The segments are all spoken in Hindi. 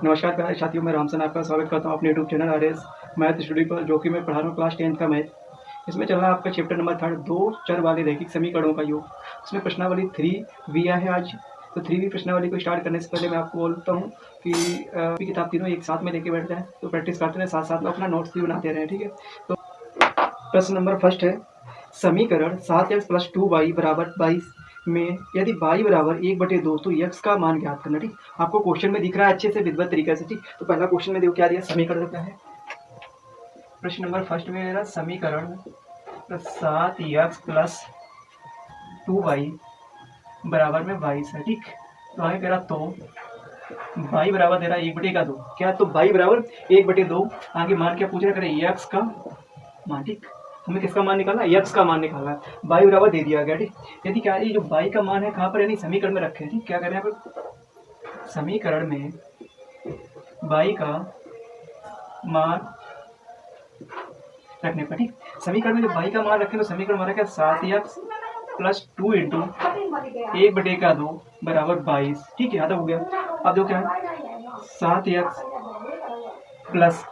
नमस्कार प्यारे साथियों, मैं रामसन आपका स्वागत करता हूं अपने YouTube channel RS math studio पर, जो कि मैं पढ़ा रहा हूं क्लास 10th का मैथ। इसमें चल रहा है आपका चैप्टर नंबर 3, दो चर वाले रैखिक समीकरणों का योग। उसमें प्रश्नावली 3 है आज। तो 3 प्रश्नावली को स्टार्ट करने से पहले मैं आपको बोलता हूँ कि किताब तीनों एक साथ में लेके बैठ जाए, तो प्रैक्टिस करते रहे, साथ साथ में अपना नोट्स भी बनाते रहे, ठीक है। तो प्रश्न नंबर फर्स्ट है, समीकरण 7x+2y = 22 में यदि y बराबर 1/2 तो x का मान ज्ञात करना। ठीक, आपको क्वेश्चन में दिख रहा है अच्छे से विधिवत तरीके से। ठीक, तो पहला क्वेश्चन में देखो क्या दिया, समीकरण क्या है। प्रश्न नंबर फर्स्ट में मेरा समीकरण 7x+2y बराबर में 22 है। ठीक, तो आगे कह रहा तो y बराबर दे रहा है 1/2 क्या, तो y बराबर 1/2। आगे मान क्या पूछ रहा है, x का मान। ठीक, हमें किसका मान निकालना है, x का मान निकालना है। y बराबर दे दिया गया। ठीक, यदि क्या है, जो y का मान है कहाँ पर, यानी समीकरण में रखे हैं। ठीक, क्या कर रहे हैं यहाँ पर, समीकरण में y का मान रखने पर। ठीक, समीकरण में जब y का मान रखें तो समीकरण हमारा क्या, 7x+2 इंटू 1/2 बराबर 22। ठीक है, यहाँ तक हो गया। अब देखो क्या है, 7x प्लस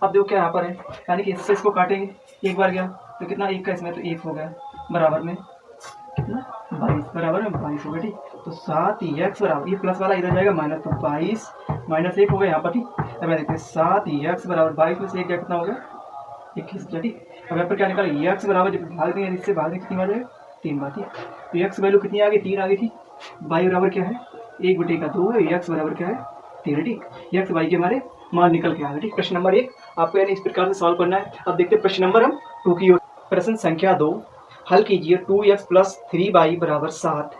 अब देखो क्या यहाँ पर है, यानी कि इससे इसको काटेंगे, एक बार गया तो कितना, एक का इसमें तो एक हो गया, बराबर में कितना 22, बराबर में 22 हो गया। ठीक, तो 7x बराबर, ये प्लस वाला इधर जाएगा माइनस, तो 22 माइनस 1 हो गया यहाँ पर। ठीक, अब मैं देखते हैं 7x बराबर 22 में से 1 गया, कितना हो गया 21 गया। ठीक, अब यहाँ पर क्या निकाला, x बराबर जब भाग देंगे इससे भाग देंगे कितनी बार जाएगा, 3 बार। ठीक, तो x वैल्यू कितनी आ गई, 3 आ गई थी। y बराबर क्या है, 1/2 है, x बराबर क्या है 3 है। ठीक, x y के हमारे मान निकल के आ गए। ठीक, प्रश्न नंबर 1 आपको यानी इस प्रकार से सॉल्व करना है। अब देखते हैं प्रश्न नंबर हम 2 की ओर। प्रश्न संख्या 2 हल कीजिए, 2x+3y = 7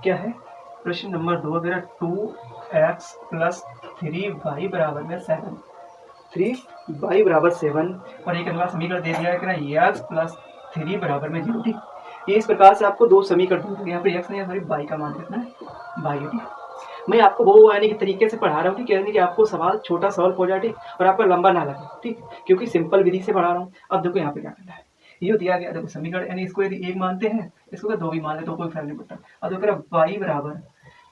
क्या है। प्रश्न नंबर 2 अगर 2x+3y = 7, 3y = 7 और एक अगला समीकरण दे दिया है कि ना x+3 = 0। ठीक, ये इस प्रकार से आपको दो समीकरण दिए, यहाँ पे x नहीं, सॉरी y का मान कितना है, y है। ठीक, मैं आपको वो यानी कि तरीके से पढ़ा रहा हूँ, ठीक है, यानी कि आपको सवाल छोटा सॉल्व हो जाए, ठीक, और आपका लंबा ना लगे। ठीक, क्योंकि सिंपल विधि से पढ़ा रहा हूँ। अब देखो यहाँ पे क्या करना है, ये दिया गया, देखो समीकरण, यानी इसको यदि एक मानते हैं, इसको तो दो भी मान ले तो कोई फर्क नहीं पड़ता। अब देखो y बराबर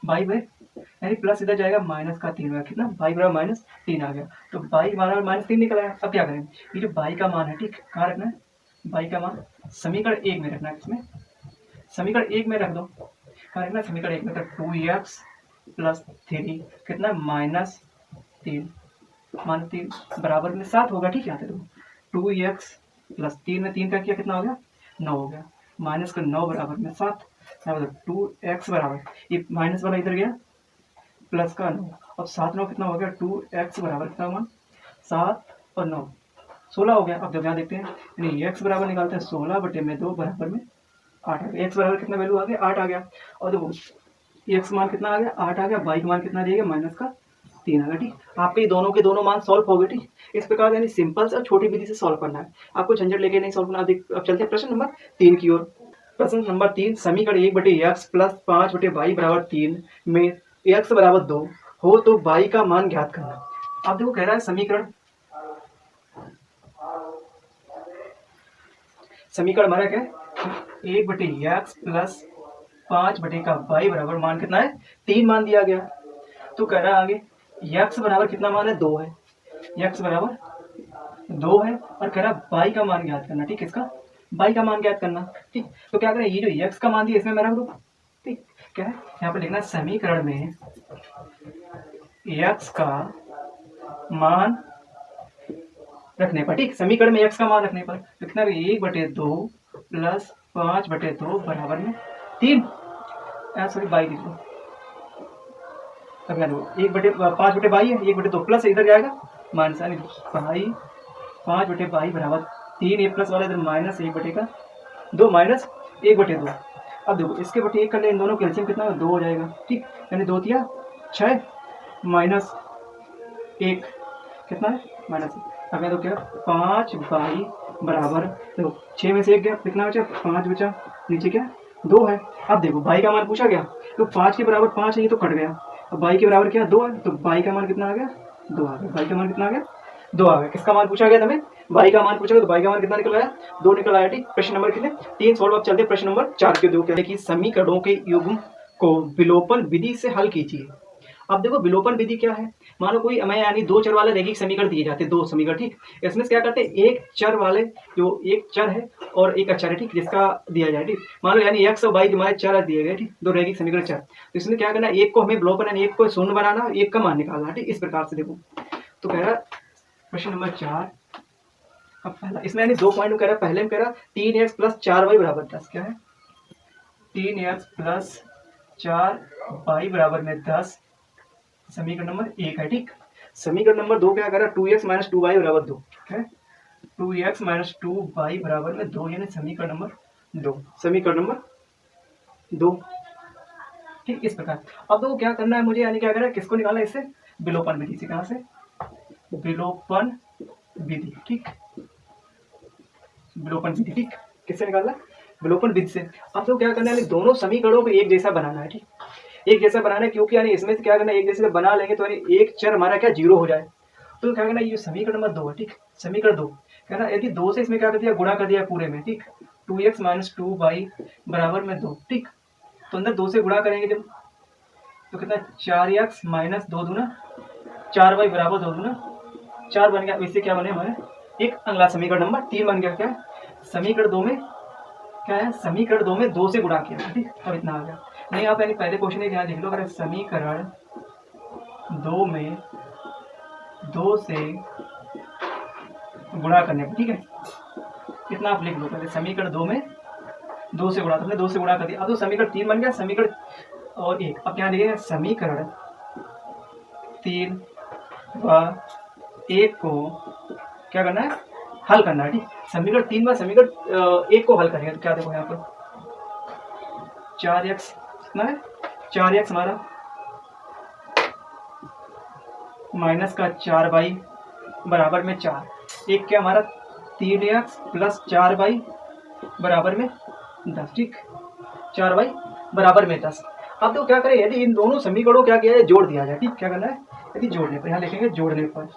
y में यानी प्लस इधर जाएगा माइनस का 3 होगा, कितना y बराबर -3 आ गया, तो y बराबर -3 निकल आया। अब क्या करें, ये जो y का मान है, ठीक, कहाँ रखना है, y का मान समीकरण 1 में रखना है। इसमें समीकरण 1 में रख दो, कहाँ रखना है, समीकरण 1 में, तो 2x+3 कितना -3 बराबर में 7 होगा। ठीक है, यहाँ पे 2x+3 में 3 का किया, कितना हो गया 9 हो गया, माइनस का 9 बराबर में 7, 2x बराबर, ये माइनस वाला इधर गया, प्लस का 9, अब 7 9 कितना हो गया, 2x बराबर कितना हुआ 7 और 9 16 हो गया। अब जब यहाँ देखते हैं, यानी x बराबर निकालते हैं 16/2 बराबर में 8 आ गया, x बराबर कितना वैल्यू आ गया, 8 आ गया। और देखो x मान कितना आ गया, 8 आ गया, y का मान कितना दिया गया, -3 आ गया। ठीक, आपके दोनों के दोनों मान सॉल्व हो गए। ठीक, इस प्रकार यानी सिंपल से और छोटी विधि से सॉल्व करना है, आपको झंझट लेके नहीं सॉल्व करना। अब चलते हैं प्रश्न नंबर 3 की ओर। प्रश्न नंबर 3 समीकरण 1/x + 5/y = 3 में x बराबर 2 हो तो y का मान ज्ञात करना। अब देखो कह रहा है समीकरण हमारा क्या है, 1/x + 5/y बराबर मान कितना है, 3 मान दिया गया। तो कह रहा है आगे x बराबर कितना मान है, 2 है, x बराबर 2 है, और कह रहा है y का मान ज्ञात करना। ठीक, इसका y का मान ज्ञात करना। ठीक, तो क्या करें, ये जो x का मान दिया इसमें मैं रख दूँ। ठीक, क्या है यहाँ पर लिखना है, समीकरण में x का मान रखने पर। ठीक, समीकरण में x का मान रखने पर कितना, 1/2 + 5/2 बराबर में 3, सॉरी 22 लिख लो। अब क्या लो, 1/5/22 है, 1/2 प्लस इधर जाएगा माइनस, यानी 5/22 बराबर 3, ये प्लस वाला इधर -1/2 माइनस 1/2। अब देखो इसके बटे 1 कर ले, इन दोनों कैल्शियम कितना 2 हो जाएगा। ठीक, यानी 2 तिया 6 -1 कितना है, -1। अब तो क्या 5/22 बराबर, देखो 6 में से 1 गया, कितना बचा 5 बचा, नीचे क्या 2 है। अब देखो y का मान पूछा गया, तो 5 के बराबर 5 है, ये तो कट गया। अब y के बराबर क्या 2 है, तो y का मान कितना आ गया, 2 आ गया। y का मान कितना आ गया, 2 आ गया। किसका मान पूछा गया तुम्हें, y का मान पूछा गया, तो y का मान कितना निकल आया, 2 निकल आया। ठीक, प्रश्न नंबर कितने 3 सॉल्व। अब चलते प्रश्न नंबर 4 के दो, क्या है कि समीकरणों के युग्म को विलोपन विधि से हल कीजिए। अब देखो विलोपन विधि क्या है, मानो कोई हमें यानी दो चर वाले रैखिक समीकरण दिए जाते हैं, दो समीकरण, ठीक। इसमें से क्या करते हैं, एक चर वाले जो एक चर है और एक अचर है, ठीक, जिसका दिया जाए, ठीक। मान लो यानी x और y हमारे चर दिए गए, ठीक, दो रैखिक समीकरण चर। तो इसमें क्या करना है, एक को हमें विलोपन यानी एक को शून्य बनाना, एक का मान निकालना, ठीक। इस प्रकार से देखो तो कह रहा प्रश्न नंबर 4। अब पहला इसमें यानी 2 पॉइंट कह रहा है, पहले में कह रहा 3x + 4y = 10, क्या है 3x + 4y = 10, समीकरण नंबर 1 है, ठीक। समीकरण नंबर 2 क्या कह रहा 2x - 2y = 2, है 2x - 2y = 2, यानी समीकरण नंबर 2, समीकरण नंबर 2, ठीक। इस प्रकार अब तो क्या करना है मुझे, यानी क्या करना है, किसको निकालना है इससे, विलोपन विधि से। कहां से, विलोपन विधि, ठीक, विलोपन विधि, ठीक। किससे निकालना, विलोपन विधि से। अब तो क्या करना है, दोनों समीकरणों को एक जैसा बनाना है, ठीक, एक जैसा बनाना है, क्योंकि यानी इसमें से क्या करना है, एक जैसे बना लेंगे तो यानी एक चर हमारा क्या 0 हो जाए। तो क्या करना है, ये समीकरण नंबर 2 है, ठीक, समीकरण 2 कहना यदि 2 से इसमें क्या कर दिया, गुणा कर दिया पूरे में, ठीक, 2x - 2y = 2, ठीक। तो अंदर 2 से गुणा करेंगे जब तो कितना 4x - 2 दूना 4y = 2 दूना 4 बन गया। इससे क्या बने हमारे, एक अगला समीकरण नंबर 3 बन गया। क्या समीकरण 2 में क्या है, समीकरण 2 में 2 से गुणा किया, ठीक, अब इतना आ गया। नहीं आप यानी पहले क्वेश्चन यहाँ देख लो, अगर समीकरण 2 में 2 से गुणा करने पर, ठीक है, कितना आप लिख लो, पहले समीकरण 2 में 2 से गुणा, तुमने 2 से गुणा कर दिया। अब तो समीकरण 3 बन गया, समीकरण और 1। अब क्या लिखेंगे, समीकरण 3 व 1 को क्या करना है, हल करना है, ठीक। समीकरण 3 व समीकरण 1 को हल करेंगे तो क्या देखो यहाँ पर 4x कितना है, 4x हमारा माइनस का 4y बराबर में 4, एक क्या हमारा 3x + 4y बराबर में 10, ठीक, 4y बराबर में 10। अब तो क्या करें, यदि इन दोनों समीकरणों क्या किया जाए, जोड़ दिया जाए, ठीक। क्या करना है, यदि जोड़ने पर, यहाँ लिखेंगे जोड़ने पर,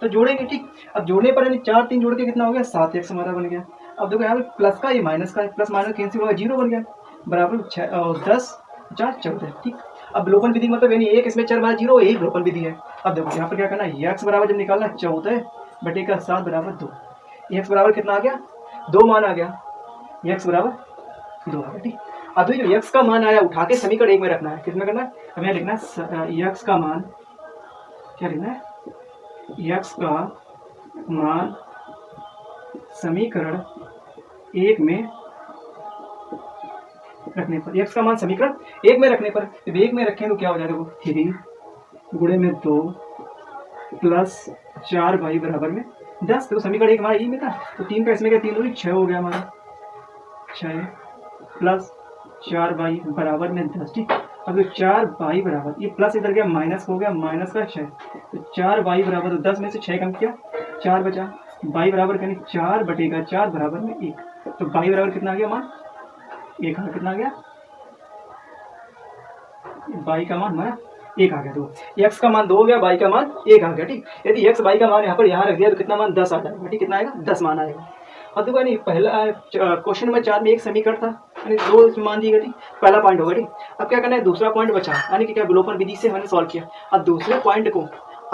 तो जोड़ेंगे, ठीक। अब जोड़ने पर यानी 4 3 जोड़ के कितना हो गया, 7x हमारा बन गया। अब देखो यहाँ पे प्लस का, ये माइनस का, प्लस माइनस कैंसिल होगा, 0 बन गया, बराबर 10 4 14, ठीक। अब विलोपन विधि मतलब यानी एक इसमें चर हमारा 0, यही विलोपन विधि है। अब देखो यहाँ पर क्या करना है, x बराबर जब निकालना 14/7 = 2, x बराबर कितना आ गया, 2 मान आ गया, x बराबर 2 आ गया, ठीक। अब जो x का मान आया उठा के समीकरण 1 में रखना है, किसमें करना है, हमें लिखना है x का मान, क्या लिखना है, x का मान समीकरण 1 में रखने पर, x का मान समीकरण 1 में रखने पर, जब 1 में रखें तो क्या हो जाएगा, देखो 3 गुणे में 2 प्लस 4y बराबर में 10। तो समीकरण 1 हमारा यही में था, तो 3 का इसमें क्या 3 दूनी 6 हो गया हमारा, 6 प्लस 4y बराबर में 10, ठीक। अब 4y बराबर, ये प्लस इधर गया माइनस हो गया, माइनस का 6, तो 4y बराबर, तो 10 में से 6 कम किया 4 बचा, y बराबर यानी 4/4 बराबर में 1, तो y बराबर कितना आ गया मान 1 आ, कितना आ गया, y का मान हमारा 1 आ गया। तो x का मान 2 हो गया, y का मान 1 आ गया, ठीक। यदि x y का मान यहाँ पर यहाँ रख दिया तो कितना मान 10 आ जाएगा, ठीक, कितना आएगा 10 मान आएगा। अब देखो यानी पहला क्वेश्चन नंबर 4 में एक समीकरण था, यानी 2 मान दी गई, ठीक, पहला पॉइंट होगा, ठीक। अब क्या करना है, दूसरा पॉइंट बचा, यानी कि क्या विलोपन विधि से हमने सॉल्व किया। अब दूसरे पॉइंट को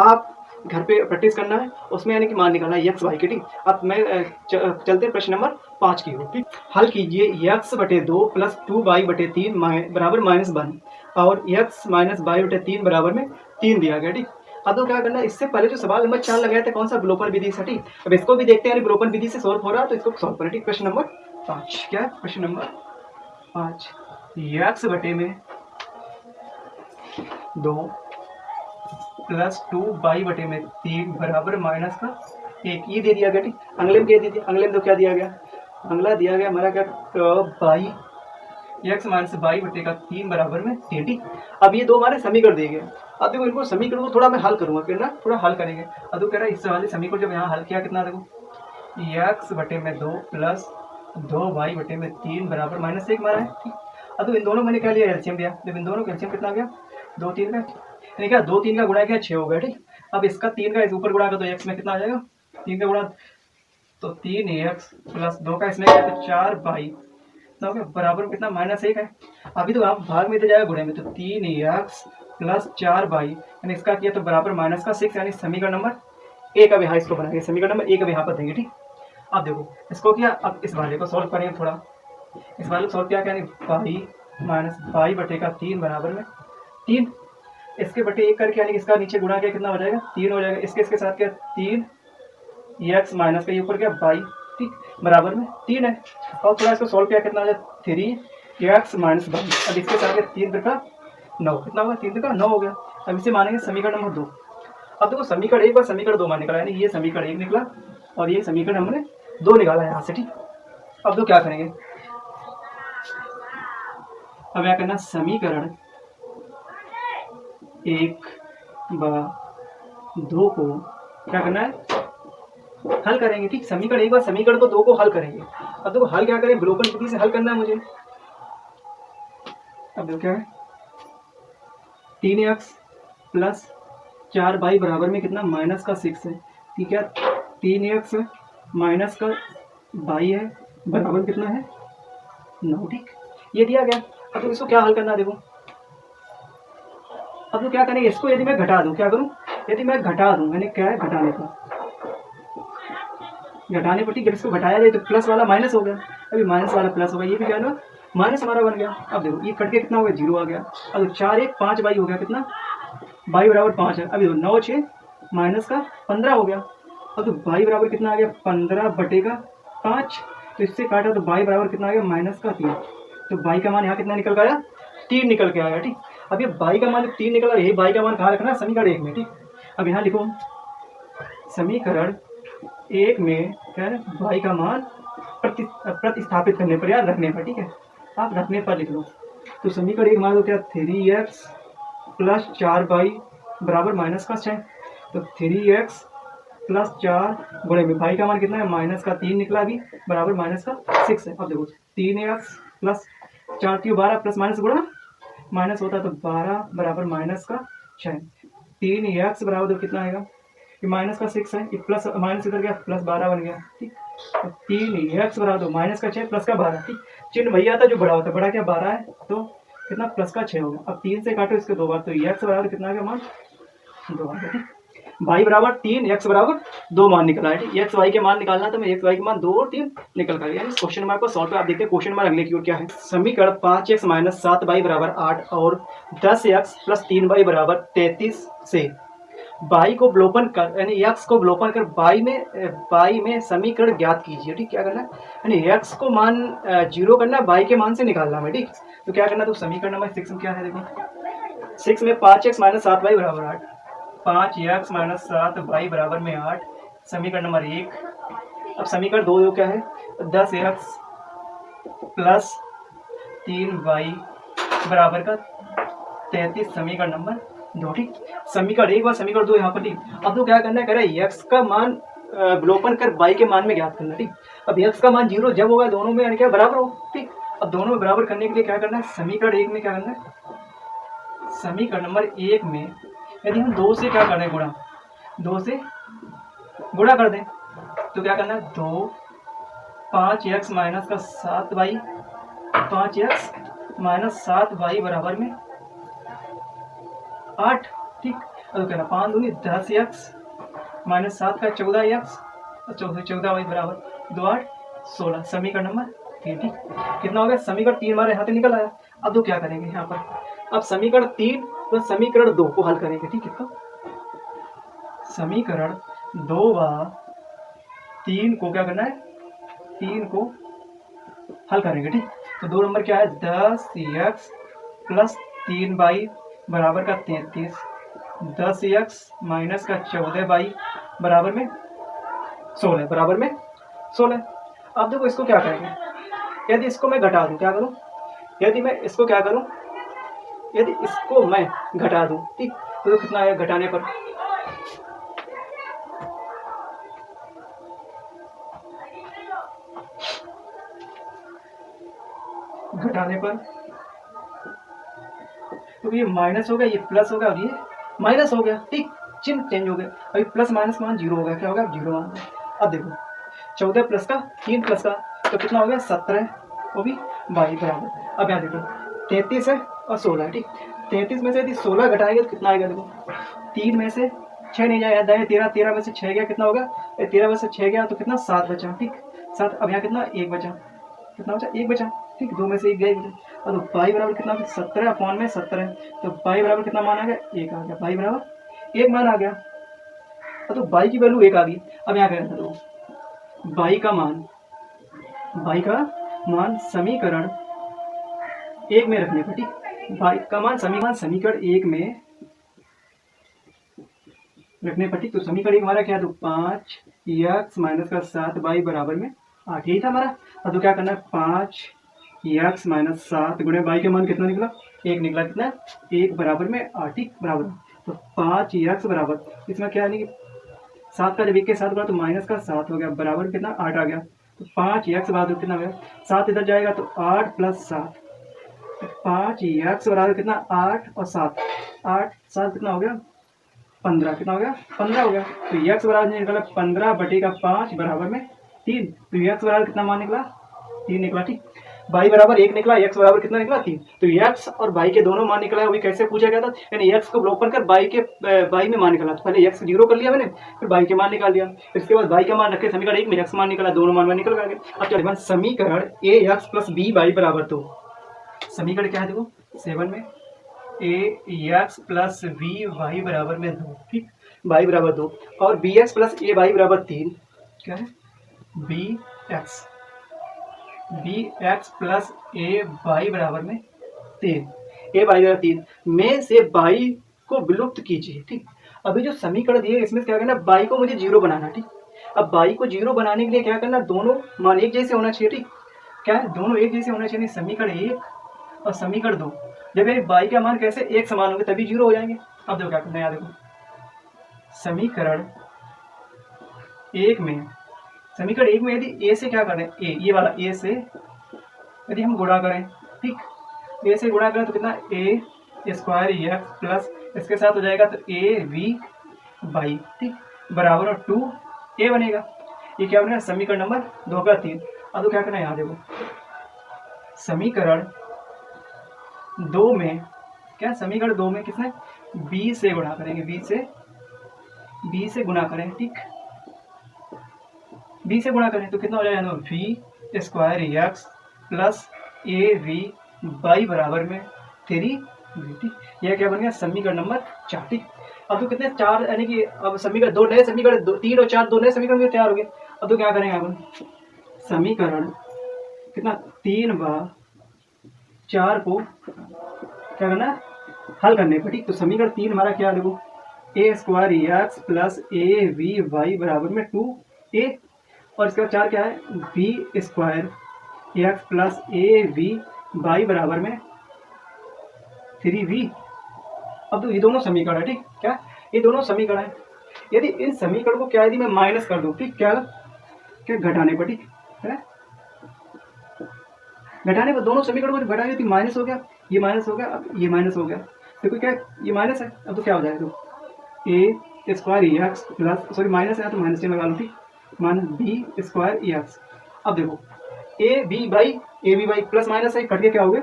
आप घर पे प्रैक्टिस करना है, उसमें यानी कि मान निकालना है x y के, ठीक। अब मैं चलते प्रश्न नंबर 5 की ओर, ठीक। हल कीजिए x/2 + 2y/3 बराबर -1 और x - y/3 बराबर में 3 दिया गया, ठीक। अब तो क्या करना है, इससे पहले जो सवाल नंबर 4 लगाया था कौन सा, विलोपन विधि से, ठीक। अब इसको भी देखते हैं, विलोपन विधि से सॉल्व हो रहा है तो इसको सॉल्व करें, ठीक। प्रश्न नंबर 5 क्या है, प्रश्न नंबर 5 x/2 + 2y/3 बराबर -1 ये दे दिया गया, ठीक। अगले में क्या दे दिया, अगले में तो क्या दिया गया, अगला दिया गया हमारा क्या y x - y/3 बराबर में 3, ठीक। अब ये दो हमारे समीकरण दिए गए। अब देखो इनको समीकरण को थोड़ा मैं हल करूंगा, फिर ना थोड़ा हल करेंगे। अब तो कह रहा है इस वाले समीकरण जब यहाँ हल किया कितना, देखो x/2 + 2y/3 बराबर -1 मारा है, ठीक। अब तो इन दोनों मैंने क्या लिया, एलसीएम लिया, जब इन दोनों का एलसीएम कितना आ गया 2 3 का, यानी क्या 2 3 का गुणा किया 6 हो गया, ठीक। अब इसका 3 का इस ऊपर गुणा कर तो x में कितना आ जाएगा, 3 का गुणा तो 3x + 2 का इसमें क्या, तो 4y कितना हो गया बराबर में कितना -1 है। अभी तो आप भाग में तो जाएगा गुणे में, तो 3x प्लस 4y यानी इसका किया तो बराबर -6 यानी समीकरण नंबर 1 अब यहाँ इसको बनाएंगे, समीकरण नंबर 1 अब यहाँ पर देंगे। ठीक, अब देखो इसको किया, अब इस वाले को सॉल्व करेंगे थोड़ा। इस वाले को सॉल्व किया क्या, यानी y बटे का 3 बराबर में 3 इसके बटे 1 करके यानी इसका नीचे गुणा किया कितना हो जाएगा 3 हो जाएगा। इसके साथ क्या 3x माइनस का ये ऊपर क्या y, ठीक, बराबर में 3 है। और थोड़ा इसको सॉल्व किया कितना हो जाएगा 3x माइनस y। अब इसके साथ 3 का 9 कितना होगा 3 का 9 हो गया। अब इसे मानेंगे समीकरण नंबर 2। अब देखो समीकरण 1 और समीकरण 2 मान निकला, यानी ये समीकरण 1 निकला और ये समीकरण हमने 2 निकाला यहाँ से। ठीक, अब तो क्या करेंगे, अब क्या करना, समीकरण 1 व 2 को क्या करना है, हल करेंगे। ठीक, समीकरण 1 व समीकरण को 2 को हल करेंगे। अब देखो हल क्या करें, विलोपन विधि से हल करना है मुझे। अब देखो क्या है 3x प्लस 4y बराबर में कितना -6 है। ठीक है, 3x माइनस का y है बराबर कितना है 9। ठीक, ये दिया गया। अब तो इसको क्या हल करना है, देखो अब तो क्या करेंगे, इसको यदि मैं घटा दूं, क्या करूं, यदि मैं घटा दूं यानी क्या है घटाने पर, ठीक, जब इसको घटाया जाए तो प्लस वाला माइनस हो गया, अभी माइनस वाला प्लस होगा, ये भी क्या है माइनस हमारा बन गया। अब देखो ये कट के कितना हो गया 0 आ गया। अब 4 1 5 y हो गया, कितना y बराबर 5 है। अभी 9 6 माइनस का 15 हो गया। अब तो y बराबर कितना आ गया 15 बटे का 5, तो इससे काटा तो y बराबर कितना आ गया -3। तो y का मान यहाँ कितना निकल गया 3 निकल के आया। ठीक, अब ये y का मान 3 निकला, यही y का मान कहाँ रखना है समीकरण 1 में। ठीक, अब यहाँ लिखो समीकरण 1 में क्या है y का मान प्रतिस्थापित करने पर या रखने पर। ठीक है, आप रखने पर लिख लो, तो समीकरण 1 मान लो क्या 3x प्लस 4y बराबर -6। तो 3x प्लस 4 गुणे में y का मान कितना है -3 निकला अभी बराबर -6 है। अब देखो 3x प्लस 4 की 12 प्लस माइनस गुणा माइनस होता है तो 12 बराबर -6। 3x बराबर कितना आएगा, ये -6 है, ये प्लस माइनस इधर गया प्लस 12 बन गया। ठीक, तो 3x बराबर -6 प्लस का 12। ठीक, चिन्ह वही आता जो बड़ा होता है, बड़ा क्या 12 है तो कितना प्लस का 6 हो गया। अब 3 से काटो इसके 2 बार, तो x बराबर कितना आ गया मान 2 आ गया। ठीक, y बराबर 3 x बराबर 2 मान निकला है। ठीक, x y के मान निकालना तो मैं x y के मान 2 और 3 निकल कर गया। क्वेश्चन मार्क को सॉल्व कर आप देखते हैं क्वेश्चन मार्क अगले की ओर क्या है। समीकरण 5x माइनस 7y बराबर 8 और 10x प्लस 3y बराबर 33 से y को विलोपन कर यानी x को विलोपन कर y में समीकरण ज्ञात कीजिए। ठीक, क्या करना है यानी x को मान 0 करना, y के मान से निकालना है। ठीक, तो क्या करना, तो समीकरण नंबर 6 में क्या है, देखो 6 में 5x माइनस 7y बराबर 8, 5x माइनस 7y बराबर में 8 समीकरण नंबर 1। अब समीकरण 2 क्या है 10x प्लस 3y बराबर का 33 समीकरण नंबर 2। ठीक, समीकरण 1 व समीकरण 2 यहाँ पर। ठीक, अब तो क्या करना है, कह रहा है x का मान विलोपन कर y के मान में ज्ञात करना। ठीक, अब x का मान 0 जब होगा दोनों में यानी क्या बराबर हो। ठीक, अब दोनों में बराबर करने के लिए क्या करना है, समीकरण 1 में क्या करना है, समीकरण नंबर 1 में यदि हम 2 से क्या कर दें गुणा, 2 से गुणा कर दें तो क्या करना है 2 5x माइनस का 7y 5x माइनस 7y बराबर में 8। ठीक, अब कहना 5 दूनी 10x माइनस 7 का 14x 14y बराबर 2 8 16 समीकरण नंबर 3। ठीक, कितना हो गया समीकरण 3 हमारे यहाँ से निकल आया। अब तो क्या करेंगे यहाँ पर, अब समीकरण 3 प्लस समीकरण 2 को हल करेंगे। ठीक है, समीकरण 2 व 3 को क्या करना है, 3 को हल करेंगे। ठीक, तो 2 नंबर क्या है 10x प्लस 3y बराबर का 33, 10x माइनस का 14y बराबर में 16 बराबर में 16। अब देखो इसको क्या करेंगे, यदि इसको मैं घटा दूं, क्या करूं, यदि मैं इसको क्या करूं, यदि इसको मैं घटा दूं। ठीक, तो कितना है घटाने पर, घटाने पर तो ये माइनस हो गया, ये प्लस हो गया और ये माइनस हो गया। ठीक, चिन्ह चेंज हो गया, अभी प्लस माइनस मान 0 हो गया, क्या हो गया 0 मान। अब देखो 14 प्लस का 3 प्लस का तो कितना हो गया 17 वो भी बाई बराबर। अब यहाँ देखो 33 है और 16 है, ठीक। 33 में से यदि 16 घटाएंगे तो कितना आएगा, देखो 3 में से 6 नहीं जाए, दाएं 13, 13 में से 6 गया, कितना होगा, 13 में से 6 गया तो कितना 7 बचा, ठीक 7। अब यहाँ कितना 1 बचा, कितना बचा 1 बचा, ठीक 2 में से 1 गया, 1 बचा। और तो बाई बराबर कितना 17 अपॉन में 17 है, तो बाई बराबर कितना मान आ गया 1 आ गया, बाई बराबर 1 मान आ गया। तो बाई की वैल्यू 1 आ गई। अब यहाँ करें तो बाई का मान समीकरण 1 में रखने पर, ठीक बाई का मान समीकरण 1 में रखने पर, ठीक। तो समीकरण 1 हमारा क्या है, तो 5x माइनस का 7 बाई बराबर में 8, यही था हमारा। अब तो क्या करना है, 5x माइनस 7 गुणे बाई का मान कितना निकला 1 निकला, कितना 1 बराबर में 8, ठीक बराबर। तो 5x बराबर इसमें क्या है कि 7 का जब 1 के साथ हुआ तो माइनस का 7 हो गया, बराबर कितना 8 आ गया। तो 5x बराबर कितना हो गया, 7 इधर जाएगा तो 8 प्लस 7, 5x बराबर कितना 8 और 7, 8 7 कितना हो गया 15, कितना हो गया 15 हो गया। तो x बराबर निकला 15/5 बराबर में 3। तो x बराबर कितना मान निकला 3 निकला, ठीक। बाई बराबर 1 निकला, x बराबर कितना निकला 3। तो x और बाई के दोनों मान निकला है, वो भी कैसे पूछा गया था, यानी x को ब्लॉक कर बाई में मान निकला। तो पहले x 0 कर लिया मैंने, फिर बाई के मान निकाल दिया, इसके बाद बाई का मान रखे समीकरण 1 में x मान निकला, दोनों मान में निकल गए। अब चलिए समीकरण ax प्लस b बाई बराबर 2, समीकरण क्या है देखो 7 में ax प्लस b वाई बराबर में 2, ठीक बाई बराबर 2, और bx प्लस a बाई बराबर 3, क्या है bx प्लस a बाई बराबर में 3, a बाई बराबर 3 में से बाई को विलुप्त कीजिए, ठीक। अभी जो समीकरण दिए इसमें क्या करना, बाई को मुझे 0 बनाना, ठीक। अब बाई को 0 बनाने के लिए क्या करना, दोनों मान एक जैसे होना चाहिए, ठीक। क्या है, दोनों एक जैसे होना चाहिए, समीकरण 1 और समीकरण 2 जब ये बाई का मान कैसे एक समान होंगे तभी 0 हो जाएंगे। अब देखो क्या करना है, याद देखो समीकरण 1 में यदि a से क्या करें, a ये वाला a से यदि हम गुणा करें, ठीक a से गुणा करें तो कितना a स्क्वायर x प्लस इसके साथ हो जाएगा तो a v बाई, ठीक बराबर और 2a बनेगा। ये क्या बनेगा, समीकरण नंबर 2 का 3। अब तो क्या करना है, यहाँ देखो समीकरण 2 में क्या, समीकरण 2 में किसने b से गुणा करेंगे, b से गुणा करें, ठीक b से गुणा करें तो कितना हो जाएगा, v square x plus a v by बराबर में 3v, ठीक यह क्या बन गया समीकरण नंबर 4, ठीक। अब तो कितने 4, यानी कि अब समीकरण 2 नए समीकरण 3 और 4 2 नए समीकरण में तैयार हो गए। अब तो क्या करेंगे अपन, समीकरण कितना 3/4 को क्या करना है, हल करने पर, ठीक। तो समीकरण 3 हमारा क्या है देखो a square x plus a v y बराबर में 2a, और इसका 4 क्या है v square x plus a v y बराबर में 3v। अब तो ये दोनों समीकरण है, ठीक क्या ये दोनों समीकरण है। यदि इन समीकरण को क्या यदि मैं माइनस कर दूं, ठीक क्या घटाने पर, ठीक है घटाने पर दोनों समीकरण को घटाने तो माइनस हो गया, ये माइनस हो गया, अब ये माइनस हो गया, देखो क्या ये माइनस है। अब तो क्या हो जाएगा, तो A square X plus sorry minus है तो माइनस से लगा लो, ठीक माइनस बी स्क्वायर एक्स। अब देखो a b by plus minus है, कट के क्या हो गया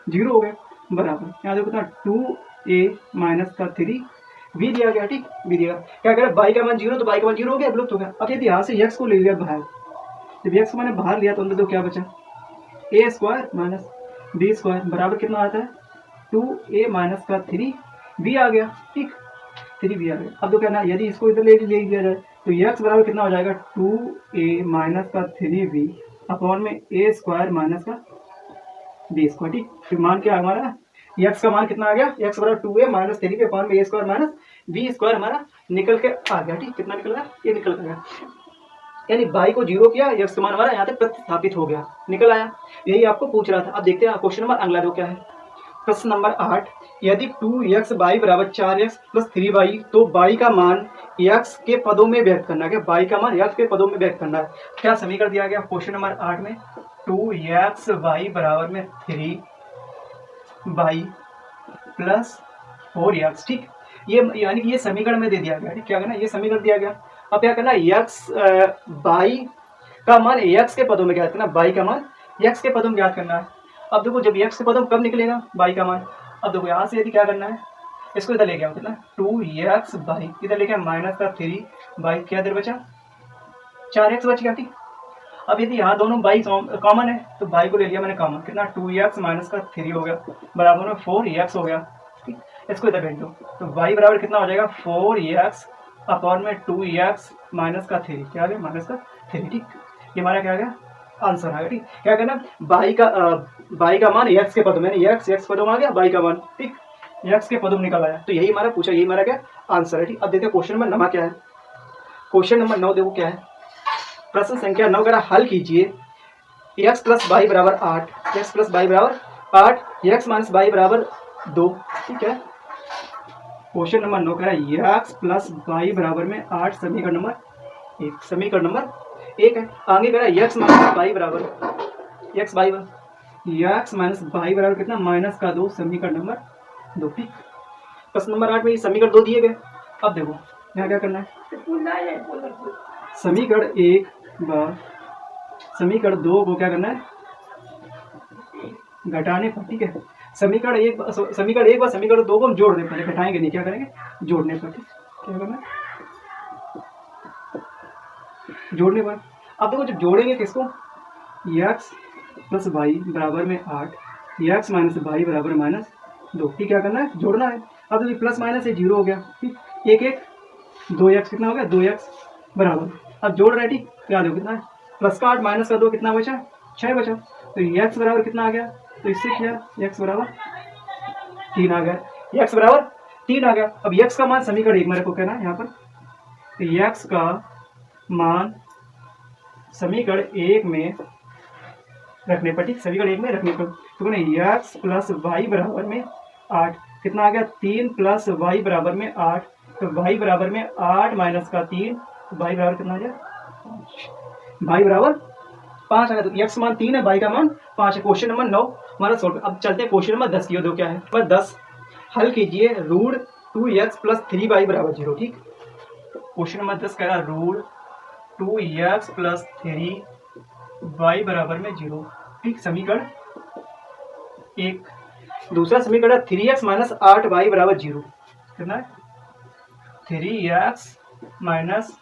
0 हो गया, बराबर यहाँ देखो कितना 2a माइनस का 3v दिया गया, ठीक v दिया क्या कह रहा है बाई का मान 0, तो बाई का मान 0 हो गया, विलुप्त हो गया। अब यदि यहाँ से x को ले लिया बाहर, जब x को मैंने बाहर लिया तो अंदर तो क्या बचा a square minus b square बराबर कितना आता है 2a माइनस का 3v आ गया, ठीक 3v आ गया। अब तो कहना यदि इसको इधर ले लिया जाए तो x बराबर कितना हो जाएगा 2a माइनस का 3v अपॉन में a स्क्वायर माइनस का b स्क्वायर, ठीक। फिर मान क्या हमारा x का मान कितना आ गया, x बराबर 2a माइनस 3v अपॉन में a square minus b square हमारा निकल के आ गया, ठीक कितना निकल गया ये निकल गया, यानी बाई को 0 किया, x का मान हमारा यहाँ पे प्रतिस्थापित हो गया, निकल आया। यही आपको पूछ रहा था। अब देखते हैं क्वेश्चन नंबर अगला जो क्या है, प्रश्न नंबर 8 यदि 2x बाई बराबर 4x प्लस 3y तो बाई का मान x के पदों में व्यक्त करना है, बाई का मान x के पदों में व्यक्त करना है। क्या समीकरण दिया गया क्वेश्चन नंबर 8 में 2x बाई बराबर में 3y प्लस 4x, ठीक ये यानी कि ये समीकरण में दे दिया गया, ठीक क्या करना ये समीकरण दिया गया। अब क्या करना x बाई का मान x के पदों में क्या करना, बाई का मान एक्स के पदों में याद करना है। अब देखो जब एक्स के पदों में कब निकलेगा बाई का मान, अब देखो यहाँ से यदि क्या करना है, इसको इधर लेके आओ, कितना 2x बाई, इधर लेके माइनस का 3 बाई, क्या इधर बचा 4x बच गया। ठीक, अब यदि यहाँ दोनों बाई कॉमन है तो बाई को ले लिया मैंने कॉमन, कितना 2x माइनस का 3 हो गया बराबर में 4x हो गया। ठीक, इसको इधर भेज दो तो y बराबर कितना हो जाएगा 4x अपॉन में 2x माइनस का 3, क्या आ गया माइनस का 3। ठीक, ये हमारा क्या आ गया आंसर आ गया। ठीक, क्या करना बाई का मान x के पदों में, x पदों में आ गया बाई का मान। ठीक, x के पदों में निकल आया, तो यही हमारा पूछा, यही हमारा क्या आंसर है। ठीक, अब देखते हैं क्वेश्चन नंबर 9 क्या है। क्वेश्चन नंबर 9 देखो क्या है, प्रश्न संख्या 9 का हल कीजिए। x प्लस वाई बराबर 8, x प्लस वाई बराबर 8, x माइनस वाई बराबर 2। ठीक है, क्वेश्चन नंबर 9 कह रहा है x प्लस वाई बराबर में 8, समीकरण नंबर 1, समीकरण नंबर 1 है। आगे कह रहा है x माइनस वाई बराबर x माइनस वाई बराबर कितना माइनस का 2, समीकरण नंबर 2। ठीक, प्रश्न नंबर 8 में ये समीकरण 2 दिए गए। अब देखो यहाँ क्या करना है, समीकरण 1 व समीकरण 2 को क्या करना है घटाने पर। ठीक है, समीकरण 1 व समीकरण 2 को हम जोड़ दें, पहले घटाएंगे नहीं, क्या करेंगे जोड़ने पर। ठीक, क्या करना है जोड़ने पर। अब देखो जब जोड़ेंगे किसको, x प्लस वाई बराबर में 8, x माइनस वाई बराबर माइनस 2। ठीक, क्या करना है जोड़ना है। अब तो प्लस माइनस से 0 हो गया। ठीक, 1 2x कितना हो गया 2x बराबर, अब जोड़ रहे हैं। ठीक, क्या देखो कितना है प्लस का 8 माइनस का 2 कितना बचा 6 बचा, तो x बराबर कितना आ गया, तो इससे किया x बराबर 3 आ गया, x बराबर 3 आ गया। अब x का मान समीकरण 1 मेरे को कहना है यहाँ पर, तो x का मान समीकरण 1 में रखने पर। ठीक, समीकरण 1 में रखने पर तो x प्लस वाई बराबर में 8 कितना आ गया 3 प्लस वाई बराबर में 8, तो वाई बराबर में 8 माइनस का 3, तो वाई बराबर कितना आ गया वाई बराबर 5 आ गया। तो x मान 3 है, वाई का मान 5 है। क्वेश्चन नंबर 9 हमारा सॉल्व। अब चलते हैं क्वेश्चन नंबर 10 की ओर। दो क्या है नंबर 10, हल कीजिए रूट 2x प्लस 3 वाई बराबर 0। ठीक, क्वेश्चन नंबर 10 कह रहा है रूट 2x प्लस 3 वाई बराबर में 0। ठीक, समीकरण 1। दूसरा समीकरण है 3x माइनस 8 वाई बराबर 0, कितना है 3x माइनस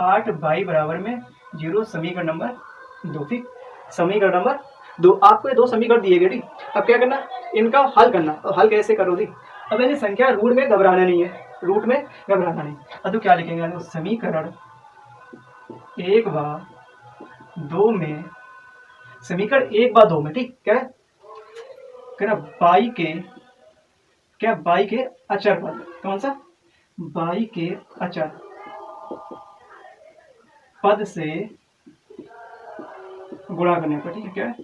8 वाई बराबर में 0, समीकरण नंबर 2। ठीक, समीकरण नंबर 2। आपको ये 2 समीकरण दिए गए। ठीक, अब क्या करना इनका हल करना। अब हल कैसे करो दी, अब यानी संख्या रूट में घबराना नहीं है, रूट में घबराना नहीं। अब तो क्या लिखेंगे, तो समीकरण 1 व 2 में, समीकरण 1 व 2 में। ठीक, क्या बाई के अचर पद, कौन सा बाई के अचर पद से गुणा करने पर। ठीक है, क्या है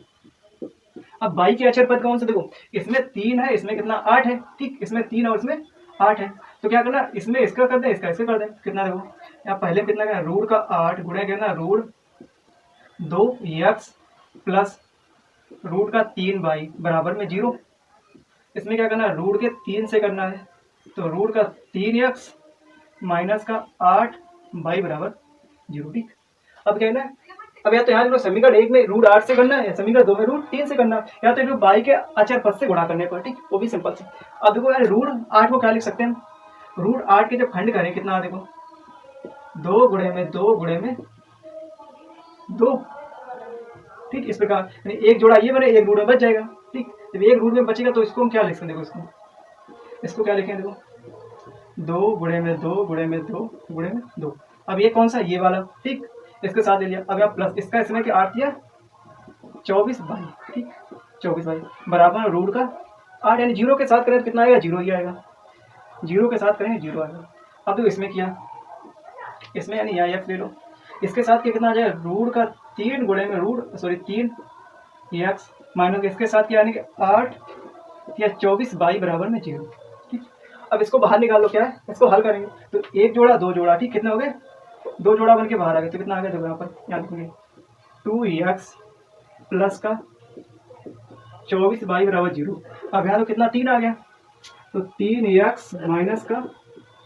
अब बाई के अचर पद कौन सा, देखो इसमें 3 है, इसमें कितना 8 है। ठीक, इसमें 3 और इसमें 8 है, तो क्या करना इसमें इसका कर दें, इसका इससे कर दें, कितना देखो यहाँ पहले कितना क्या रूट का 8 गुणा करना रूट 2x प्लस रूट का 3 वाई बराबर में 0। इसमें क्या करना है रूट के 3 से करना है, तो रूट का 3x माइनस का 8 वाई बराबर 0। ठीक, अब क्या है अब या तो यहाँ समीकरण 1 में रूट 8 से करना है, समीकरण 2 में रूट 3 से करना है, या तो बाई के अचर पद से गुणा करने पर। ठीक, वो भी सिंपल से। अब देखो यार रूट 8 को क्या लिख सकते हैं, रूट 8 के जब खंड करें कितना देखो 2 गुणे में 2 गुणे में 2। ठीक, इस प्रकार एक जोड़ा ये बने, एक रूट में बच जाएगा। ठीक, जब एक रूट में बचेगा तो इसको हम क्या लिख सकते हैं, देखो इसको क्या लिखें, देखो 2 गुणे में 2 गुणे में 2 गुणे में 2। अब ये कौन सा ये वाला। ठीक, इसके साथ ले लिया, अब आप प्लस इसका इसमें क्या 8 दिया 24 बाई। ठीक, 24 बाई बराबर रूट का 8, यानी 0 के साथ करें तो कितना आएगा 0 ही आएगा, 0 के साथ करें 0 आएगा। अब तो इसमें किया, इसमें यानी यहाँ x ले लो, इसके साथ कितना आ जाएगा रूट का 3 गुणे में रूट 3 x माइनस इसके साथ क्या यानी कि 8 या 24 बाई बराबर में 0। ठीक, अब इसको बाहर निकाल लो, क्या है इसको हल करेंगे तो 1 जोड़ा 2 जोड़ा। ठीक, कितने हो गए 2 जोड़ा बन के बाहर आ गए, तो कितना आ गया देखो यहाँ पर, यहाँ लिखेंगे 2x प्लस का 24 बाई बराबर 0। अब यहाँ तो कितना 3 आ गया, तो 3x माइनस का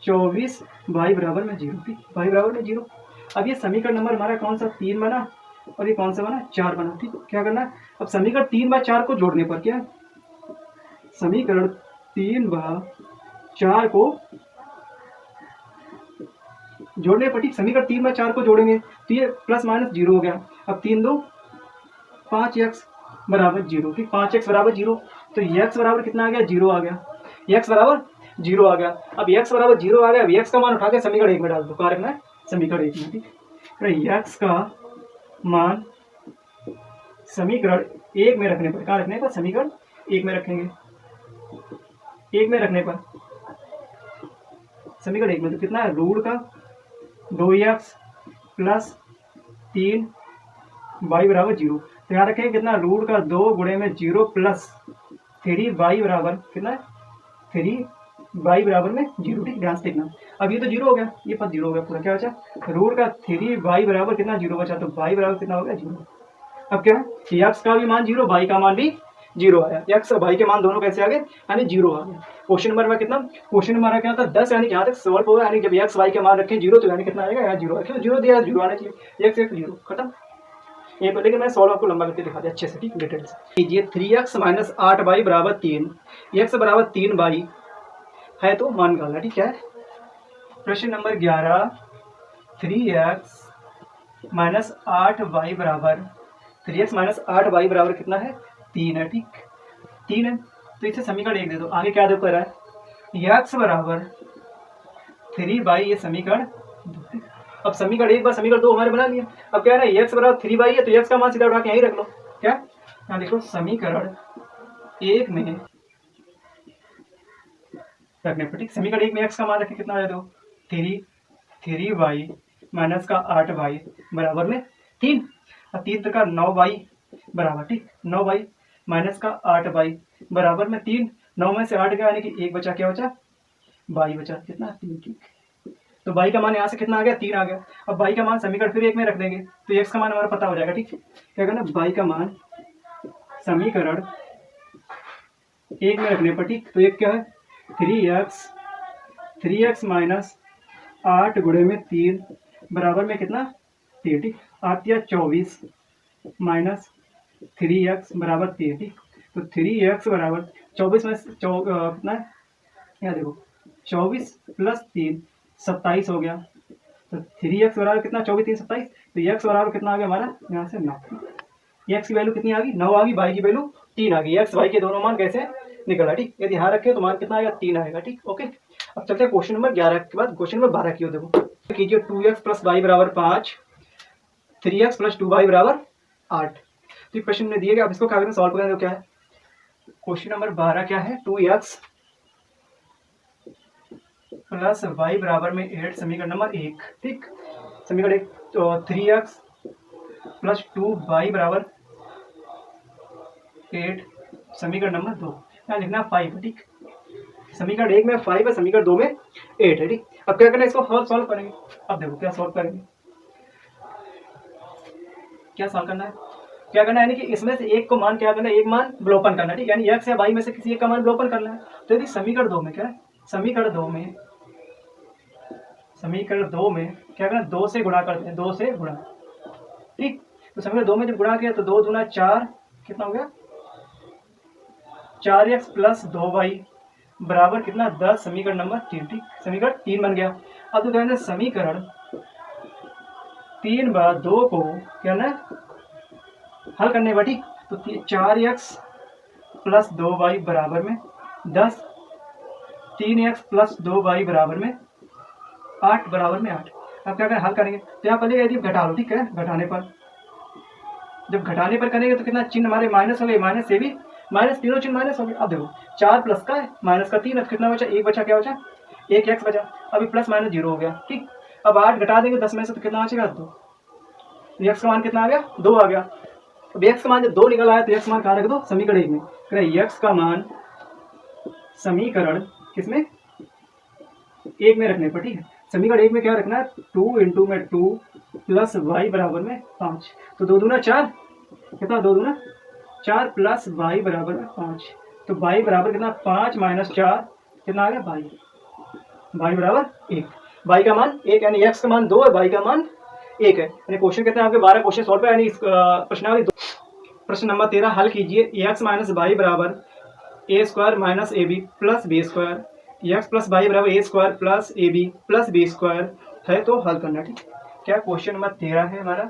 24 बाई बराबर में 0। ठीक, बाई बराबर में 0। अब ये समीकरण नंबर हमारा कौन सा 3 बना, और ये कौन सा बना, 4 बना। ठीक, क्या करना है अब, समीकरण 3/4 को जोड़ने पर, क्या समीकरण 3/4 को जोड़ने पर, ठीक, समीकरण 3/4 को जोड़ेंगे तो ये प्लस माइनस 0 हो गया। अब 3 2 5x बराबर 0, ठीक, 5x बराबर 0, तो x बराबर कितना आ गया, 0 आ गया, x बराबर 0 आ गया। अब x बराबर 0 आ गया, अब x का मान उठा के समीकरण 1 में डाल दो, कहाँ रखना है, समीकरण 1 में। ठीक, x का मान समीकरण 1 में रखने पर, कहाँ रखने पर, समीकरण 1 में रखेंगे। 1 में रखने पर समीकरण 1 में तो कितना है, रूट का 2x प्लस 3y बराबर 0, तो यहाँ रखेंगे कितना, रूट का 2 गुणे में 0 प्लस 3y बराबर कितना है, 3y बराबर में 0। ठीक, ध्यान से देखना, अब ये तो 0 हो गया, ये पद 0 हो गया पूरा, क्या बचा, रूट का 3y बराबर कितना, 0 बचा, तो y बराबर कितना हो गया, 0। अब क्या है, x का भी मान 0, y का मान भी 0 आया, x और y के मान दोनों कैसे आ गए, यानी 0 आ गया। क्वेश्चन नंबर में कितना, क्वेश्चन नंबर क्या था, 10, यानी यहाँ तक सॉल्व होगा, यानी जब x y के मान रखें 0 तो यानी कितना आएगा, यहाँ 0 आएगा, 0 दिया 0 आना चाहिए, x 0 खत्म। ये पर, लेकिन मैं सॉल्व आपको लंबा करके दिखा दिया अच्छे से, ठीक, डिटेल से कीजिए। 3x माइनस 8y बराबर 3, x बराबर 3y है तो मान निकालना। ठीक है, प्रश्न नंबर 11, 3x माइनस 8y बराबर, 3x माइनस 8y बराबर कितना है, 3 है। ठीक, 3 है, तो इसे समीकरण 1 दे दो। आगे क्या दे रहा है, x बराबर 3y, ये समीकरण 2। अब समीकरण 1 बार समीकरण 2 हमारे बना लिया। अब क्या है ना, x बराबर 3y है, तो x का मान सीधा उठा के यहीं रख लो। क्या, यहाँ देखो समीकरण 1 में रखने पर, ठीक, समीकरण 1 में x का मान रखे कितना आ जाए, 3y माइनस का 8y बराबर में 3, और 3 तक का 9y बराबर, ठीक, 9y माइनस का 8y बराबर में 3, 9 में से 8 गया, यानी कि 1 बचा, क्या बचा, y बचा, कितना, 3। ठीक, तो y का मान यहाँ से कितना आ गया, 3 आ गया। अब y का मान समीकरण फिर 1 में रख देंगे तो x का मान हमारा पता हो जाएगा। ठीक, क्या करना, y का मान समीकरण 1 में रखने पर, ठीक, तो एक क्या है, 3x माइनस 8 गुणे में 3 बराबर में कितना, 3। ठीक, 8 या 24 माइनस 3x बराबर 3। ठीक, तो 3x बराबर 24 में कितना है, यहाँ देखो 24 प्लस 3 27 हो गया, तो 3x बराबर कितना, 24 3 27, तो x बराबर कितना आ गया हमारा, यहाँ से 9। x की वैल्यू कितनी आ गई, 9 आ गई, y की वैल्यू 3 आ गई। x y के दोनों मान कैसे निकला, ठीक, यदि ध्यान रखें तो मान कितना आएगा, 3 आएगा। ठीक, ओके। अब चलते हैं क्वेश्चन नंबर 11 के बाद क्वेश्चन नंबर 12 की ओर। देखो कीजिए, 2x प्लस y बराबर 5, 3x प्लस 2y बराबर 8। तो प्रश्न में दिए गए, आप इसको क्या करें, सॉल्व करें तो क्या है, क्वेश्चन नंबर 12 क्या है, 2x प्लस y बराबर में 8, समीकरण नंबर 1। ठीक, समीकरण 1, तो 3x प्लस 2y बराबर 8, समीकरण नंबर 2, यहाँ लिखना 5। ठीक, समीकरण 1 में 5 है, समीकरण 2 में 8 है। ठीक, अब क्या करना है, इसको सॉल्व करेंगे। अब देखो क्या सॉल्व करेंगे, क्या सॉल्व करना है, क्या करना है, यानी कि इसमें से एक को मान क्या करना है, एक मान विलोपन करना है। ठीक, यानी x या y में से किसी एक का मान विलोपन करना है। तो यदि समीकरण 2 में क्या है, समीकरण 2 में क्या करना, 2 से गुणा करते हैं, 2 से गुणा। ठीक, तो समीकरण 2 में जब गुणा किया तो 2 दूना 4, कितना हो गया, 4x प्लस 2y बराबर कितना, 10, समीकरण नंबर 3। ठीक, समीकरण 3 बन गया। अब तो कहना है समीकरण 3/2 को क्या है हल करने पर, ठीक, तो 4x प्लस 2y बराबर में 10, 3x प्लस 2y बराबर में 8 बराबर में 8। अब क्या करें, हल करेंगे तो यहाँ पहले यदि घटा लो। ठीक है, घटाने पर, जब घटाने पर करेंगे तो कितना चिन्ह हमारे माइनस हो गए, माइनस से भी माइनस, तीनों चिन्ह माइनस हो गए। अब देखो 4 प्लस का है, माइनस का 3, अब कितना बचा, 1 बचा, क्या बचा, 1 x बचा, अभी प्लस माइनस 0 हो गया। ठीक, अब 8 घटा देंगे 10 में से तो कितना बचेगा, 2, x का मान कितना आ गया, 2 आ गया। अब x का मान जब 2 निकल आया तो x मान कहाँ रख दो, समीकरण 1 में। x का मान समीकरण किसमें, 1 में रखने पर। ठीक है, समीकरण 1 में क्या रखना है, 2 इंटू में 2 प्लस y बराबर में 5, तो 2 दूना 4, कितना, 2 दूना 4 प्लस y बराबर में 5, तो y बराबर कितना, 5 माइनस 4, कितना आ गया, y बराबर 1। y का मान 1, यानी x का मान 2 है, y का मान 1 है। यानी क्वेश्चन कहते हैं आपके 12 क्वेश्चन सॉल्व है, यानी इस प्रश्नावली प्रश्न नंबर 13 हल कीजिए। एक्स माइनस वाई बराबर A square minus A B plus B square, X plus Y बराबर A square plus A B plus B square है, तो हल करना। ठीक, क्या क्वेश्चन नंबर 13 है हमारा,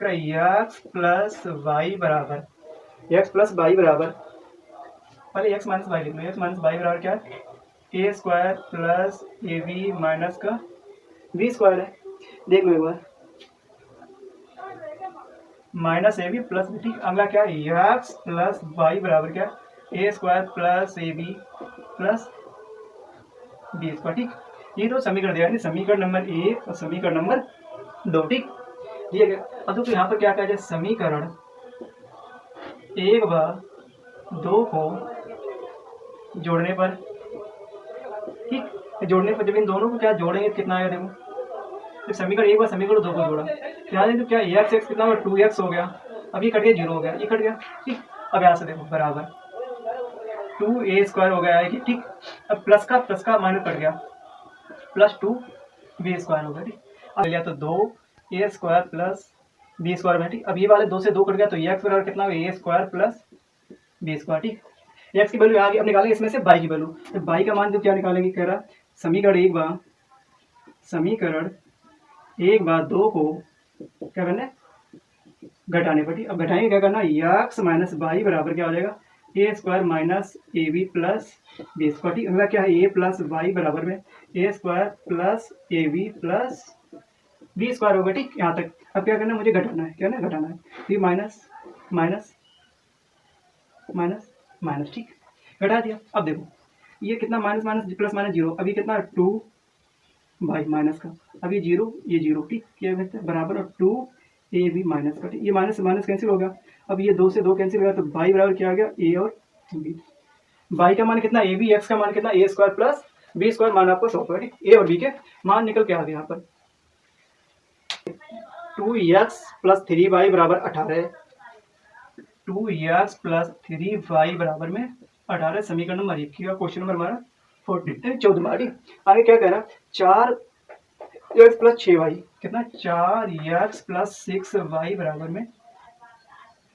एक्स प्लस वाई बराबर, एक्स प्लस वाई बराबर, पहले एक्स माइनस वाई लिख लो, एक्स माइनस वाई बराबर क्या है, A square plus A B minus का बी स्क्वायर है। देख लो एक बार, minus A B plus B. ठीक, अगला क्या है, एक्स प्लस वाई बराबर क्या है, A square plus A B plus B square. ठीक, ये तो समीकरण दिया है, समीकरण नंबर 1 और समीकरण नंबर 2। ठीक, दिया गया। अब तो यहाँ पर क्या कहा जाए, समीकरण 1 व 2 को जोड़ने पर, ठीक, जोड़ने पर जब इन दोनों को क्या जोड़ेंगे तो कितना आएगा, देखो तो समीकरण 1 व समीकरण 2 को जोड़ा, क्या है तो क्या एक्स एक्स कितना होगा, 2x हो गया, अब ये कट गया 0 हो गया, ये कट गया। ठीक, अब यहाँ से देखो बराबर 2a स्क्वायर हो गया है कि, ठीक, अब प्लस का माइनस कट गया, प्लस 2b स्क्वायर हो गया। ठीक, अब लिया तो 2a square plus b square में। ठीक, अब ये वाले 2 से 2 कट गया तो एक्स बराबर कितना होगा, a square plus b square. ठीक, एक्स की वैल्यू आगे अब निकालेंगे इसमें से y की वैल्यू, तो y का मान जो क्या निकालेंगे, कह रहा समीकरण 1 व 2 को क्या करना है, घटाने पर। ठीक, अब घटाएंगे क्या करना, एक्स माइनस वाई बराबर क्या हो जाएगा, A square minus A B plus B square. ठीक, अगला क्या है, ए प्लस वाई बराबर में A square plus A B plus B square होगा। ठीक, यहाँ तक। अब क्या करना है, मुझे घटाना है, क्या ना घटाना है, ये माइनस माइनस माइनस माइनस। ठीक, घटा दिया। अब देखो ये कितना, माइनस माइनस प्लस माइनस 0, अभी कितना 2 बाई माइनस का, अब ये 0 ये 0। ठीक, क्या कहते हैं बराबर और 2 ए बी माइनस का। ठीक, ये माइनस से माइनस कैंसिल हो गया, अब ये 2 से 2 कैंसिल हो गया, तो बाई बराबर क्या आ गया, ए और बी। बाई का मान कितना, ए बी, एक्स का मान कितना, ए स्क्वायर प्लस बी स्क्वायर, मान आपको 100 है। ए और बी के मान निकल के आ गए यहाँ पर 2x प्लस 3y बराबर 18, 2x प्लस 3y बराबर में 18, समीकरण नंबर 1 का क्वेश्चन नंबर हमारा 14 आगे क्या कह रहा, 4x प्लस 6y कितना, 4x प्लस 6y बराबर में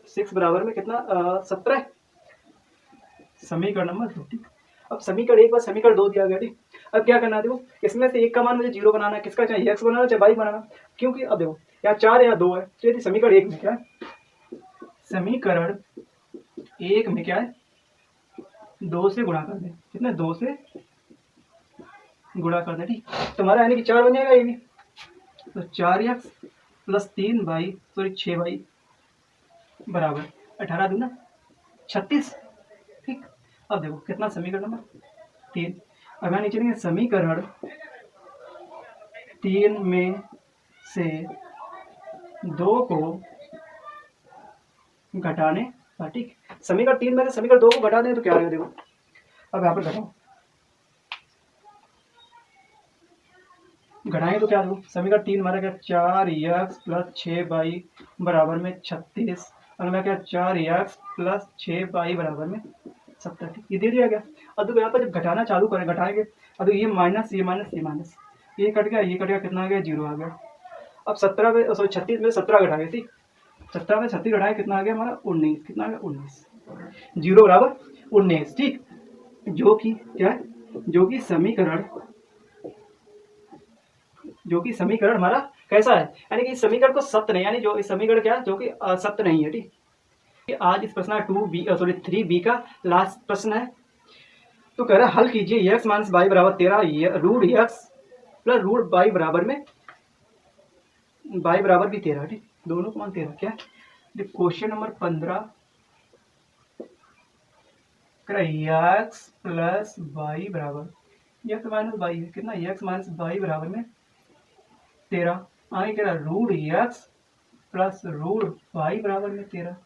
6 बराबर में कितना 17, समीकरण नंबर 2। ठीक, अब समीकरण 1 व समीकरण 2 दिया गया। ठीक, अब क्या करना है, देखो इसमें से एक का मान मुझे 0 बनाना है, किसका चाहे, एक्स बनाना चाहे वाई बनाना, क्योंकि अब देखो यहाँ 4 या 2 है, तो यदि समीकरण 1 में क्या है, समीकरण 1 में क्या है, 2 से गुणा कर दे, कितना 2 से गुणा कर दे। ठीक, तुम्हारा यानी कि 4 बन जाएगा ये भी, तो 4x प्लस 6y बराबर 18 दूना 36। ठीक, अब देखो कितना, समीकरण नंबर 3। अब यहाँ नीचे लिखेंगे समीकरण 3 में से 2 को घटाने पर। ठीक, समीकरण 3 में से समीकरण 2 को घटा दें तो क्या आएगा, देखो अब यहाँ पर घटाओ, घटाएंगे तो क्या देखो, समीकरण 3 हमारा क्या, 4x प्लस 6y बराबर में 36, अगला क्या 4x प्लस 6y बराबर में 70। ठीक, ये दे दिया गया। अब देखो यहाँ पर जब घटाना चालू करें, घटाएंगे, अब ये माइनस ये माइनस ये माइनस, ये कट गया, ये कट गया, कितना आ गया, 0 आ गया। अब 17 में 36 में 17 घटाएंगे। ठीक, 17 में 36 घटाएं, कितना आ गया हमारा 19, कितना आ गया 19, 0 बराबर 19। ठीक, जो कि क्या है, जो कि समीकरण हमारा कैसा है, यानी कि इस समीकरण को सत्य नहीं, यानी जो इस समीकरण क्या है, जो कि असत्य नहीं है। ठीक, आज इस प्रश्न 3b का लास्ट प्रश्न है। तो कह रहा है हल कीजिए, x माइनस वाई बराबर 13, रूट x प्लस रूट वाई बराबर में वाई बराबर भी 13। ठीक, दोनों को मान 13, क्या question number 15 x plus Y बराबर एक्स माइनस वाई है, कितना एक्स माइनस वाई बराबर में 13, आगे कह रहा root x plus root y बराबर में 13,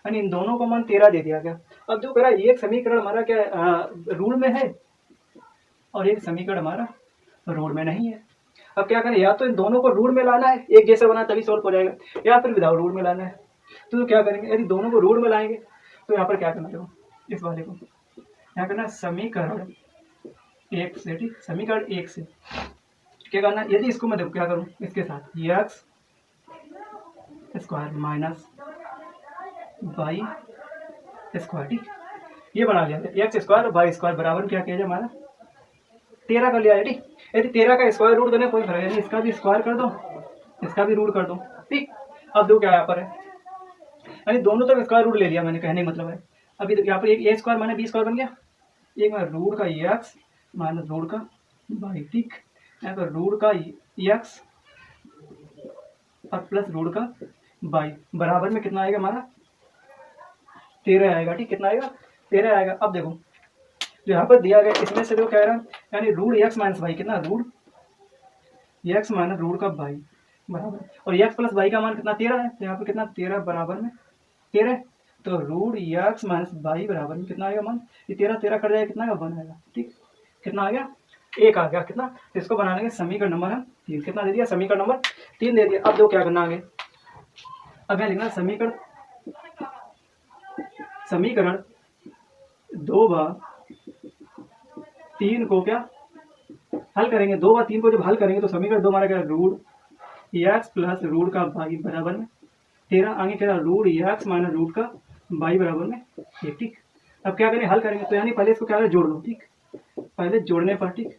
यानी इन दोनों का मान 13 दे दिया गया। अब जो कह रहा है एक समीकरण हमारा क्या रूल में है और एक समीकरण हमारा रूल में नहीं है। अब क्या करें, या तो इन दोनों को रूल में लाना है, एक जैसा बना तभी सॉल्व हो जाएगा, या फिर विदाउट रूल में लाना है। तो क्या करेंगे, यदि दोनों को रूल में लाएंगे तो यहाँ पर क्या करना, देखो इस वाले को यहाँ करना समीकरण 1 से। ठीक, समीकरण 1 से क्या करना, यदि इसको मैं देखो क्या करूँ, इसके साथ x square minus y square. ठीक, ये बना लिया एक्स स्क्वायर और वाई स्क्वायर बराबर क्या किया जाए हमारा 13 कर लिया है। ठीक, यदि 13 का स्क्वायर रूट करने कोई फर्क नहीं, इसका भी स्क्वायर कर दो, इसका भी रूट कर दो। ठीक, अब दो क्या यहाँ पर है, यानी दोनों तरफ स्क्वायर रूट ले लिया मैंने, कहने का मतलब है। अभी तो यहाँ पर एक ए स्क्वायर माने बी स्क्वायर बन गया, एक मैं रूट का एक्स माइनस रूट का वाई। ठीक, यहाँ पर रूट का एक्स और प्लस रूट का वाई बराबर में कितना आएगा हमारा 13 आएगा। ठीक, कितना आएगा 13 आएगा। अब देखो जो यहाँ पर दिया गया इसमें से देखो क्या रहा, यानी रूट एक्स माइनस वाई कितना, रूट एक्स माइनस रूट का वाई बराबर, और एक्स प्लस वाई का मान कितना 13 है, तो यहाँ पर कितना 13 बराबर में 13, तो रूट एक्स माइनस वाई बराबर में कितना आएगा मान, ये 13 13 कट जाएगा कितना आएगा 1 आएगा। ठीक, कितना आ गया 1 आ गया। कितना, तो इसको बनाने के समीकरण नंबर हम 3, कितना दे दिया समीकरण नंबर 3 दे दिया। अब दो क्या करना आगे, अब मैं लिखना समीकरण 2/3 को क्या हल करेंगे, 2/3 को जब हल करेंगे तो समीकरण 2 हमारा क्या रूट एक्स प्लस रूट का वाई बराबर में 13, आगे क्या रूट एक्स माइनस रूट का वाई बराबर में 1। ठीक, अब क्या करें हल करेंगे, तो यानी पहले इसको क्या जोड़ लो। ठीक, पहले जोड़ने पर, ठीक,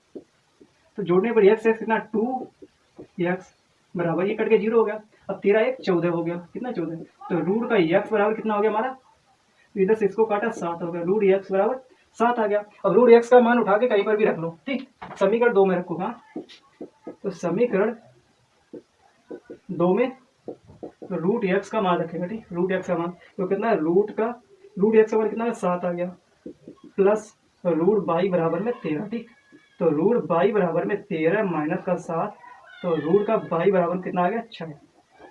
तो जोड़ने पर एक्स एक्स कितना 2x बराबर ये कट के 0 हो गया। अब 13 1 14 हो गया, कितना 14, तो रूट का एक्स बराबर कितना हो गया हमारा, इधर से इसको काटा 7 हो गया, रूट एक्स बराबर 7 आ गया। अब रूट एक्स का मान उठा के कहीं पर भी रख लो। ठीक, समीकरण 2 में रखो। हाँ, तो समीकरण 2 में रूट एक्स का मान रखेगा। ठीक, रूट एक्स का मान तो कितना है, रूट एक्स का मान कितना है 7 आ गया, प्लस रूट वाई बराबर में 13। ठीक, तो रूट वाई बराबर में 13 माइनस का 7, तो रूट का वाई बराबर कितना आ गया 6,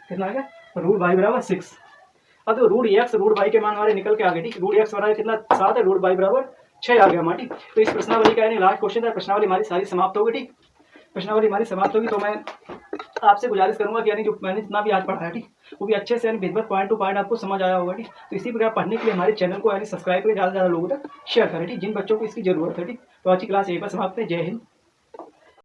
कितना आ गया, तो रूट वाई बराबर 6। अब तो रूट एक्स रूट वाई के मान हमारे निकल के आ गए। ठीक, रूट एक्स बराबर कितना 7 है, रूट वाई बराबर 6 आ गया हमारा। ठीक, तो इस प्रश्नावली का यानी लास्ट क्वेश्चन था, प्रश्नावली हमारी सारी समाप्त होगी। ठीक, प्रश्नावली हमारी समाप्त होगी, तो मैं आपसे गुजारिश करूंगा कि यानी जो मैंने जितना भी आज पढ़ा है, ठीक, वो भी अच्छे से यानी विधिवत पॉइंट टू पॉइंट आपको समझ आया होगा। ठीक, तो इसी प्रकार पढ़ने के लिए हमारे चैनल को यानी सब्सक्राइब करें, ज़्यादा से ज़्यादा लोगों तक शेयर करें। ठीक, जिन बच्चों को इसकी जरूरत है। ठीक, तो आज की क्लास यहीं पर समाप्त है। जय हिंद।